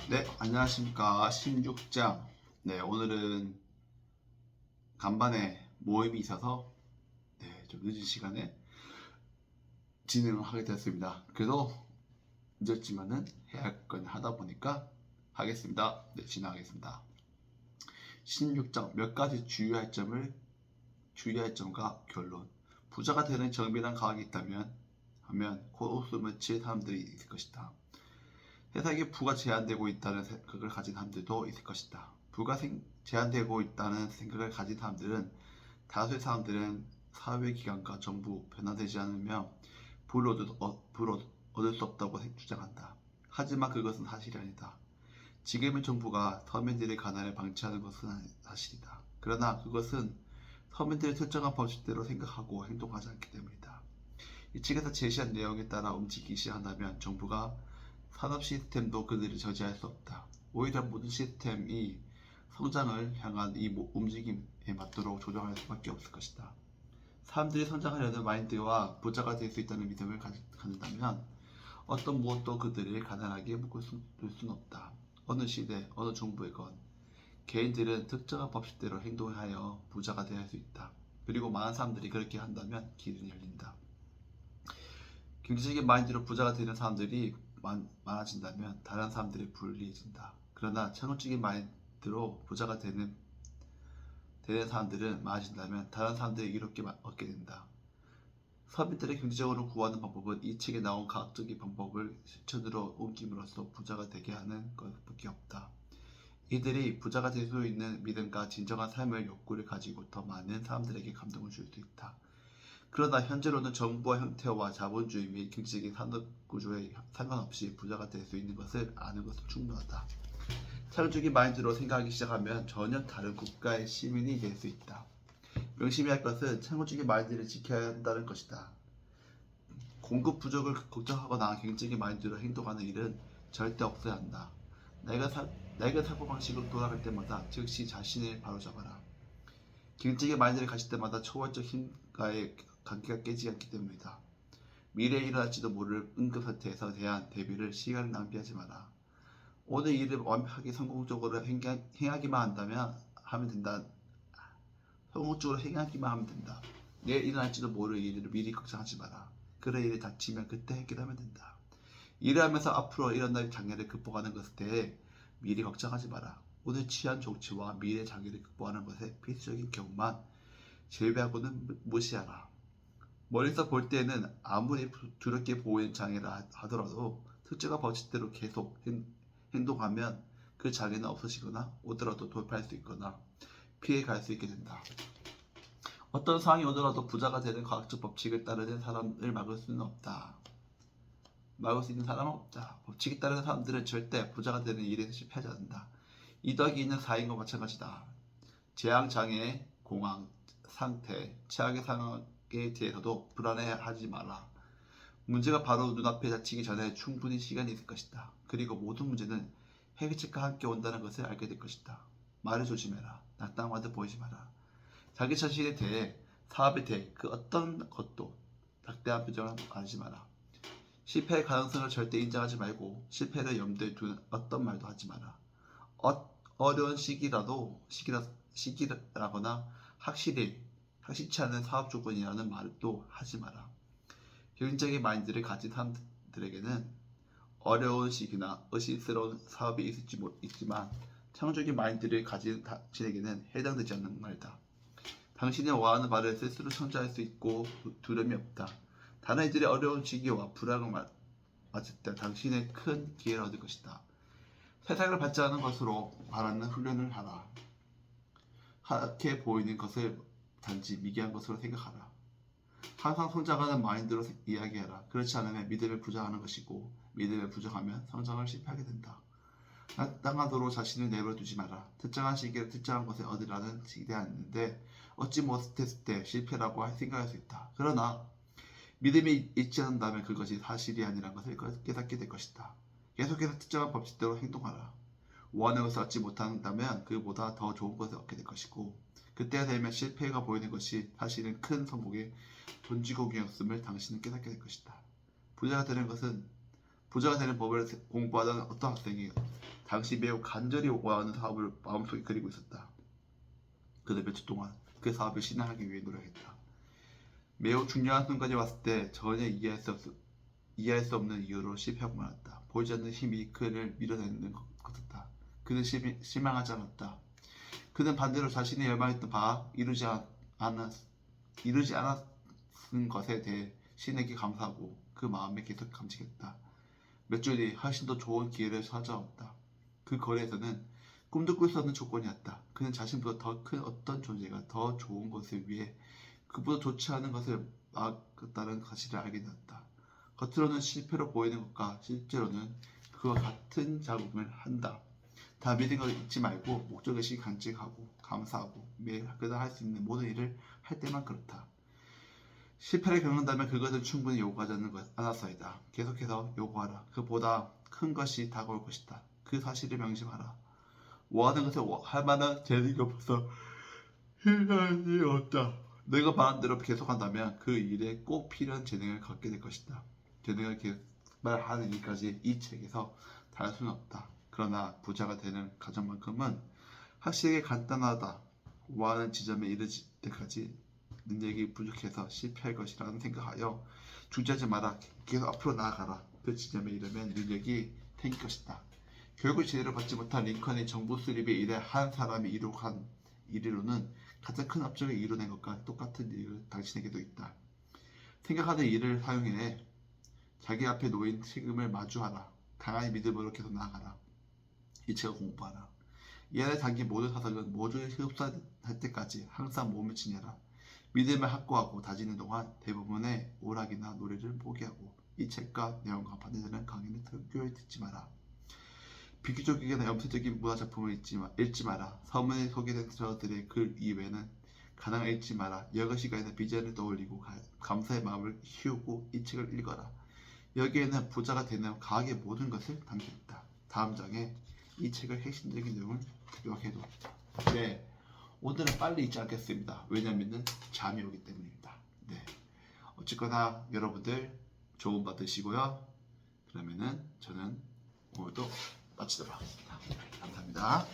네, 안녕하십니까. 16장. 네, 오늘은 간만에 모임이 있어서 좀 늦은 시간에 진행을 하게 되었습니다. 그래도 늦었지만은 해야 할 건 하다 보니까 하겠습니다. 네, 진행하겠습니다. 16장 몇 가지 주의할 점과 결론. 부자가 되는 정밀한 과학이 있다면 곧 웃음을 칠 사람들이 있을 것이다. 세상에 부가 제한되고 있다는 생각을 가진 사람들도 있을 것이다. 제한되고 있다는 생각을 가진 사람들은 다수의 사람들은 사회기관과 정부 변화되지 않으며 부를 얻을 수 없다고 주장한다. 하지만 그것은 사실이 아니다. 지금의 정부가 서민들의 가난을 방치하는 것은 사실이다. 그러나 그것은 서민들의 특정한 법칙대로 생각하고 행동하지 않기 때문이다. 이 책에서 제시한 내용에 따라 움직이기 시작한다면 정부가 산업 시스템도 그들을 저지할 수 없다. 오히려 모든 시스템이 성장을 향한 이 움직임에 맞도록 조정할 수밖에 없을 것이다. 사람들이 성장하려는 마인드와 부자가 될 수 있다는 믿음을 갖는다면 어떤 무엇도 그들을 가난하게 묶을 수는 없다. 어느 시대, 어느 정부이건 개인들은 특정한 법칙대로 행동하여 부자가 되어야 할 수 있다. 그리고 많은 사람들이 그렇게 한다면 길은 열린다. 경제적인 마인드로 부자가 되는 사람들이 많아진다면 다른 사람들이 불리해진다. 그러나 창의적인 마인드로 부자가 되는 사람들은 많아진다면 다른 사람들이 이롭게 얻게 된다. 서민들을 경제적으로 구하는 방법은 이 책에 나온 과학적인 방법을 실천으로 옮김으로써 부자가 되게 하는 것밖에 없다. 이들이 부자가 될 수 있는 믿음과 진정한 삶의 욕구를 가지고 더 많은 사람들에게 감동을 줄 수 있다. 그러나 현재로는 정부와 형태와 자본주의 및 경제적인 산업구조에 상관없이 부자가 될 수 있는 것을 아는 것은 충분하다. 창조적인 마인드로 생각하기 시작하면 전혀 다른 국가의 시민이 될 수 있다. 명심해야 할 것은 창조적인 마인드를 지켜야 한다는 것이다. 공급 부족을 걱정하거나 경제적인 마인드로 행동하는 일은 절대 없어야 한다. 낡은 사고방식으로 돌아갈 때마다 즉시 자신을 바로잡아라. 경제적인 마인드를 가질 때마다 초월적 힘과의 관계가 깨지지 않기 때문이다. 미래에 일어날지도 모를 응급사태에서 대한 대비를 시간을 낭비하지 마라. 오늘 일을 완벽하게 성공적으로 하면 된다. 성공적으로 행하기만 하면 된다. 내일 일어날지도 모를 일을 미리 걱정하지 마라. 그래 일이 닥치면 그때 해결하면 된다. 일을 하면서 앞으로 일어날 장애를 극복하는 것에 대해 미리 걱정하지 마라. 오늘 취한 조치와 미래 장애를 극복하는 것에 필수적인 경우만 제외하고는 무시하라. 멀리서 볼 때는 아무리 두렵게 보이는 장애라 하더라도 특정한 법칙대로 계속 행동하면 그 장애는 없어지거나 오더라도 돌파할 수 있거나 피해 갈 수 있게 된다. 어떤 상황이 오더라도 부자가 되는 과학적 법칙을 따르는 사람을 막을 수 있는 사람은 없다. 법칙에 따르는 사람들은 절대 부자가 되는 일에 실패하지 않는다. 2 더하기 2는 4인 것 마찬가지다. 재앙장애, 공황, 상태, 최악의 상황에 대해서도 불안해하지 마라. 문제가 바로 눈앞에 닥치기 전에 충분히 시간이 있을 것이다. 그리고 모든 문제는 해결책과 함께 온다는 것을 알게 될 것이다. 말을 조심해라. 낙담하듯 보이지 마라. 자기 자신에 대해, 사업에 대해 그 어떤 것도 낙대한 표정을 하지 마라. 실패의 가능성을 절대 인정하지 말고 실패를 염두에 둔 어떤 말도 하지 마라. 어려운 시기라거나 확실치 않은 사업 조건이라는 말도 하지 마라. 경쟁적인 마인드를 가진 사람들에게는 어려운 시기나 의심스러운 사업이 있지만 창조적인 마인드를 가진 당신에게는 해당되지 않는 말이다. 당신이 원하는 바를 스스로 성취할 수 있고 두려움이 없다. 다른 이들의 어려운 시기와 불황을 맞을 때 당신의 큰 기회를 얻을 것이다. 세상을 받지 않은 것으로 바라는 훈련을 하라. 하얗게 보이는 것을 단지 미개한 것으로 생각하라. 항상 성장하는 마인드로 이야기해라. 그렇지 않으면 믿음을 부정하는 것이고 믿음을 부정하면 성장을 실패하게 된다. 땅하도록 자신을 내버려두지 마라. 특정한 시기에 특정한 것을 얻으라는 기대하는데 얻지 못했을 때 실패라고 생각할 수 있다. 그러나 믿음이 있지 않는다면 그것이 사실이 아니라는 것을 깨닫게 될 것이다. 계속해서 특정한 법칙대로 행동하라. 원하는 것을 얻지 못한다면 그보다 더 좋은 것을 얻게 될 것이고 그때가 되면 실패가 보이는 것이 사실은 큰 성공의 본지곡이었음을 당신은 깨닫게 될 것이다. 부자가 되는 것은 부자가 되는 법을 공부하던 어떤 학생이 당시 매우 간절히 원하는 사업을 마음속에 그리고 있었다. 그는 몇 주 동안 그 사업을 실행하기 위해 노력했다. 매우 중요한 순간이 왔을 때 전혀 이해할 수 없는 이유로 실패하고 말았다. 보이지 않는 힘이 그를 밀어내는 것 같았다. 그는 실망하지 않았다. 그는 반대로 자신이 열망했던 바 이루지 않았은 것에 대해 신에게 감사하고 그 마음에 계속 감직했다. 몇 주 뒤 훨씬 더 좋은 기회를 찾아왔다. 그 거리에서는 꿈도 꿀 수 없는 조건이었다. 그는 자신보다 더 큰 어떤 존재가 더 좋은 것을 위해 그보다 좋지 않은 것을 막았다는 사실을 알게 되었다. 겉으로는 실패로 보이는 것과 실제로는 그와 같은 작업을 한다. 다 믿은 걸 잊지 말고 목적의식이 간직하고 감사하고 매일 그가 할 수 있는 모든 일을 할 때만 그렇다. 실패를 겪는다면 그것은 충분히 요구하지 않았어이다. 계속해서 요구하라. 그보다 큰 것이 다가올 것이다. 그 사실을 명심하라. 원하는 것을 할 만한 재능이 없어 희망이 없다. 내가 말한 대로 계속한다면 그 일에 꼭 필요한 재능을 갖게 될 것이다. 재능을 개발하는 일까지 이 책에서 다할 수는 없다. 그러나 부자가 되는 과정만큼은 확실하게 간단하다. 원하는 지점에 이르지 때까지 능력이 부족해서 실패할 것이라는 생각하여 주저하지 마라. 계속 앞으로 나아가라. 그 지점에 이르면 능력이 생길 것이다. 결국 제대로 받지 못한 링컨의 정부 수립에 의해 한 사람이 이룩한 이리로는 가장 큰 업적을 이뤄낸 것과 똑같은 일을 당신에게도 있다. 생각하는 일을 사용해 자기 앞에 놓인 책임을 마주하라. 강한 믿음으로 계속 나아가라. 이 책을 공부하라. 이 안에 담긴 모든 사상은 모두 흡수할 때까지 항상 몸을 지녀라. 믿음을 확고하고 다지는 동안 대부분의 오락이나 노래를 포기하고 이 책과 내용과 반대되는 강의를 교회 듣지 마라. 비교적이거나 염세적인 문화작품을 읽지 마라. 서문에 소개된 저들의 글 이외에는 가능한 읽지 마라. 여가 시간에는 비전을 떠올리고 감사의 마음을 키우고 이 책을 읽어라. 여기에는 부자가 되는 과학의 모든 것을 담겨있다. 다음 장에 이 책의 핵심적인 내용을 요약해도 네, 오늘은 빨리 읽지 않겠습니다. 왜냐하면 잠이 오기 때문입니다. 네, 어쨌거나 여러분들 좋은 받으시고요. 그러면은 저는 오늘도 마치도록 하겠습니다. 감사합니다.